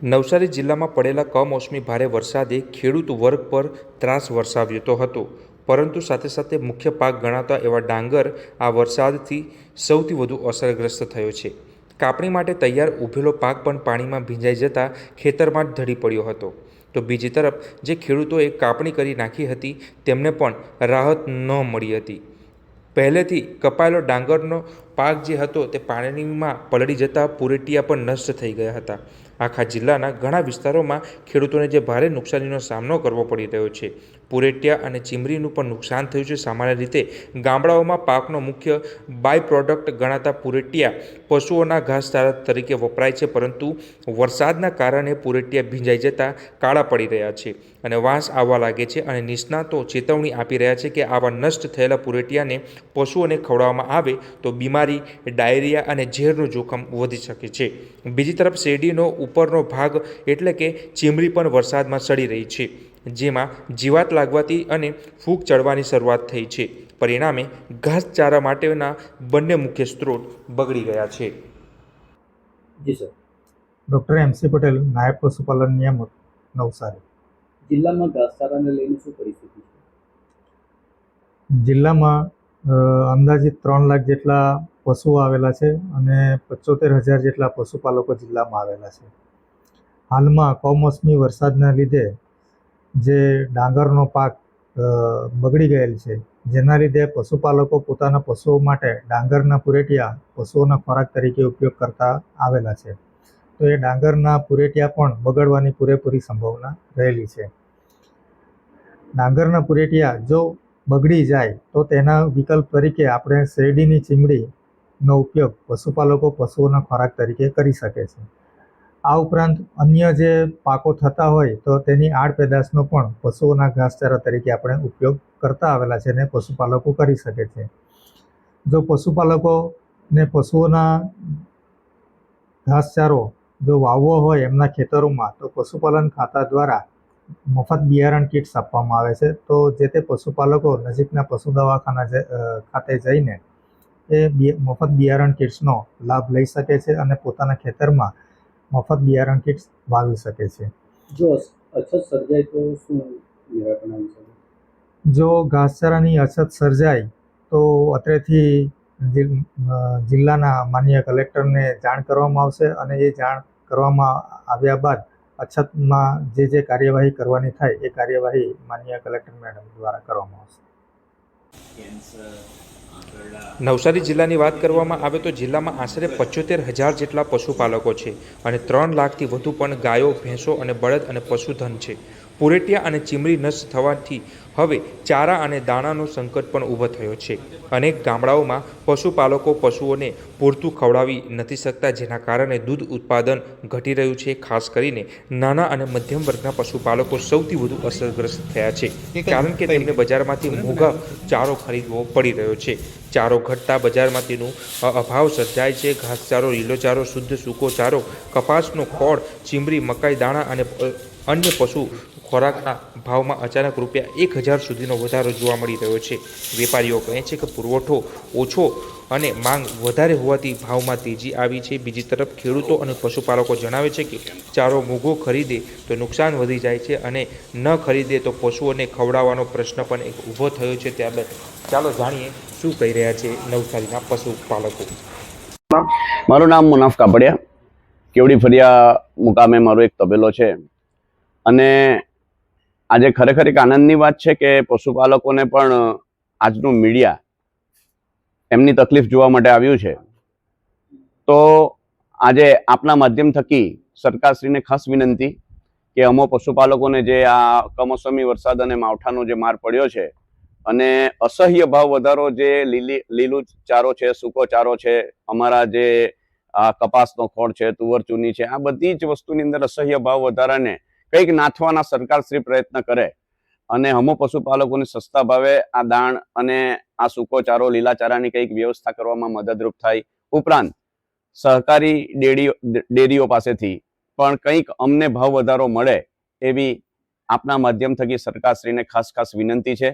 નવસારી જિલ્લામાં પડેલા કમોસમી ભારે વરસાદે ખેડૂત વર્ગ પર ત્રાસ વરસાવ્યો હતો, પરંતુ સાથે સાથે મુખ્ય પાક ગણાતા એવા ડાંગર આ વરસાદથી સૌથી વધુ અસરગ્રસ્ત થયો છે. કાપણી માટે તૈયાર ઊભેલો પાક પણ પાણીમાં ભીંજાઈ જતા ખેતરમાં જ ઢળી પડ્યો હતો. તો બીજી તરફ જે ખેડૂતોએ કાપણી કરી નાખી હતી તેમને પણ રાહત ન મળી હતી. પહેલેથી કપાયેલો ડાંગરનો પાક જે હતો તે પાણીમાં પલળી જતા પૂરેટિયા પણ નષ્ટ થઈ ગયા હતા. આખા જિલ્લાના ઘણા વિસ્તારોમાં ખેડૂતોને જે ભારે નુકસાનીનો સામનો કરવો પડી રહ્યો છે. પૂરેટિયા અને ચીમરીનું પણ નુકસાન થયું છે. સામાન્ય રીતે ગામડાઓમાં પાકનો મુખ્ય બાય પ્રોડક્ટ ગણાતા પૂરેટિયા પશુઓના ઘાસચારા તરીકે વપરાય છે, પરંતુ વરસાદના કારણે પૂરેટિયા ભીંજાઈ જતા કાળા પડી રહ્યા છે અને વાંસ આવવા લાગે છે. અને નિષ્ણાતો ચેતવણી આપી રહ્યા છે કે આવા નષ્ટ થયેલા પૂરેટિયાને પશુઓને ખવડાવવામાં આવે તો બીમારી, ડાયરિયા અને ઝેરનું જોખમ વધી શકે છે. બીજી તરફ શેરડીનો ઉપરનો ભાગ એટલે કે ચીમરી પણ વરસાદમાં સડી રહી છે, જેમાં જીવાત લાગવાથી અને ફૂગ ચડવાની શરૂઆત થઈ છે. પરિણામે ઘાસચારા માટેના બંને મુખ્ય સ્ત્રોત બગડી ગયા છે. જી સર. ડૉક્ટર MC પટેલ, નાયબ પશુપાલન નિયામક, નવસારી. જિલ્લામાં ઘાસચારાને લઈને શું પરિસ્થિતિ છે? જિલ્લામાં અંદાજિત 3 લાખ જેટલા પશુઓ આવેલા છે અને 75,000 જેટલા પશુપાલકો જિલ્લામાં આવેલા છે. હાલમાં કમોસમી વરસાદના લીધે જે ડાંગરનો પાક બગડી ગયેલ છે, જેના લીધે પશુપાલકો પોતાના પશુઓ માટે ડાંગરના પૂરેટિયા પશુઓના ખોરાક તરીકે ઉપયોગ કરતા આવેલા છે. તો એ ડાંગરના પૂરેટિયા પણ બગડવાની પૂરેપૂરી સંભાવના રહેલી છે. ડાંગરના પૂરેટિયા જો બગડી જાય તો તેના વિકલ્પ તરીકે આપણે શેરડીની ચીમડીનો ઉપયોગ પશુપાલકો પશુઓના ખોરાક તરીકે કરી શકે છે. આ ઉપરાંત અન્ય જે પાકો થતા હોય તો તેની આડ પેદાશનો પણ પશુઓના ઘાસચારા તરીકે આપણે ઉપયોગ કરતા આવેલા છે અને પશુપાલકો કરી શકે છે. જો પશુપાલકોને પશુઓના ઘાસચારો જો વાવવો હોય એમના ખેતરોમાં, તો પશુપાલન ખાતા દ્વારા મફત બિયારણ કિટ્સ આપવામાં આવે છે. તો જે તે પશુપાલકો નજીકના પશુ દવાખાના ખાતે જઈને એ મફત બિયારણ કિટ્સનો લાભ લઈ શકે છે અને પોતાના ખેતરમાં મફત બિયારણ કિટ્સ વાવી શકે છે. જો અછત સર્જાય તો શું નિરાકરણ આવી શકે? જો ઘાસચારાની અછત સર્જાય તો અત્રેથી જિલ્લાના માનનીય કલેક્ટરને જાણ કરવામાં આવશે અને એ જાણ કરવામાં આવ્યા બાદ અછતમાં જે કાર્યવાહી કરવાની થાય એ કાર્યવાહી માનનીય કલેક્ટર મેડમ દ્વારા કરવામાં આવશે. નવસારી જિલ્લાની વાત કરવામાં આવે તો જિલ્લામાં આશરે 75,000 જેટલા પશુપાલકો છે અને 3 લાખથી વધુ પણ ગાયો, ભેંસો અને બળદ અને પશુધન છે. પૂરેટિયા અને ચીમરી નષ્ટ થવાથી હવે ચારા અને દાણાનો સંકટ પણ ઊભો થયો છે. અનેક ગામડાઓમાં પશુપાલકો પશુઓને પૂરતું ખવડાવી નથી શકતા, જેના કારણે દૂધ ઉત્પાદન ઘટી રહ્યું છે. ખાસ કરીને નાના અને મધ્યમ વર્ગના પશુપાલકો સૌથી વધુ અસરગ્રસ્ત થયા છે, કારણ કે તેમને બજારમાંથી મોંઘો ચારો ખરીદવો પડી રહ્યો છે. ચારો ઘટતા બજારમાં તેનો અભાવ સર્જાય છે. ઘાસચારો, લીલો ચારો, શુદ્ધ સૂકો ચારો, કપાસનો ખોળ, ચીમરી, મકાઈ દાણા અને અન્ય પશુ ખોરાકના ભાવમાં અચાનક ₹1,000 સુધીનો વધારો જોવા મળી રહ્યો છે. વેપારીઓ કહે છે કે પુરવઠો ઓછો અને માંગ વધારે હોવાથી ભાવમાં તેજી આવી છે. બીજી તરફ ખેડૂતો અને પશુપાલકો જણાવે છે કે ચારો મોંઘો ખરીદે તો નુકસાન વધી જાય છે અને ન ખરીદે તો પશુઓને ખવડાવવાનો પ્રશ્ન પણ એક ઊભો થયો છે. ત્યારબાદ ચાલો જાણીએ શું કહી રહ્યા છે નવસારીના પશુપાલકો. મારું નામ મુનાફ કાપડિયા, કેવડી ફરિયા મુકામે મારો એક તબેલો છે અને આજે ખરેખર એક આનંદની વાત છે કે પશુપાલકોને પણ આજનું મીડિયા એમની તકલીફ જોવા માટે આવ્યું છે. તો આજે આપના માધ્યમ થકી સરકારશ્રીને ખાસ વિનંતી કે અમો પશુપાલકોને જે આ કમોસમી વરસાદ અને માવઠાનો જે માર પડ્યો છે અને અસહ્ય ભાવ વધારો, જે લીલું ચારો છે, સૂકો ચારો છે, અમારા જે કપાસનો ખોળ છે, તુવર ચૂની છે, આ બધી જ વસ્તુની અંદર અસહ્ય ભાવ વધારાને કંઈક નાથવાના સરકારશ્રી પ્રયત્ન કરે અને હમો પશુપાલકોને સસ્તા ભાવે આ દાણ અને આ સૂકો ચારો, લીલા ચારાની કંઈક વ્યવસ્થા કરવામાં મદદરૂપ થાય. ઉપરાંત સહકારી ડેરીઓ પાસેથી પણ કંઈક અમને ભાવ વધારો મળે એવી આપના માધ્યમ થકી સરકારશ્રીને ખાસ વિનંતી છે.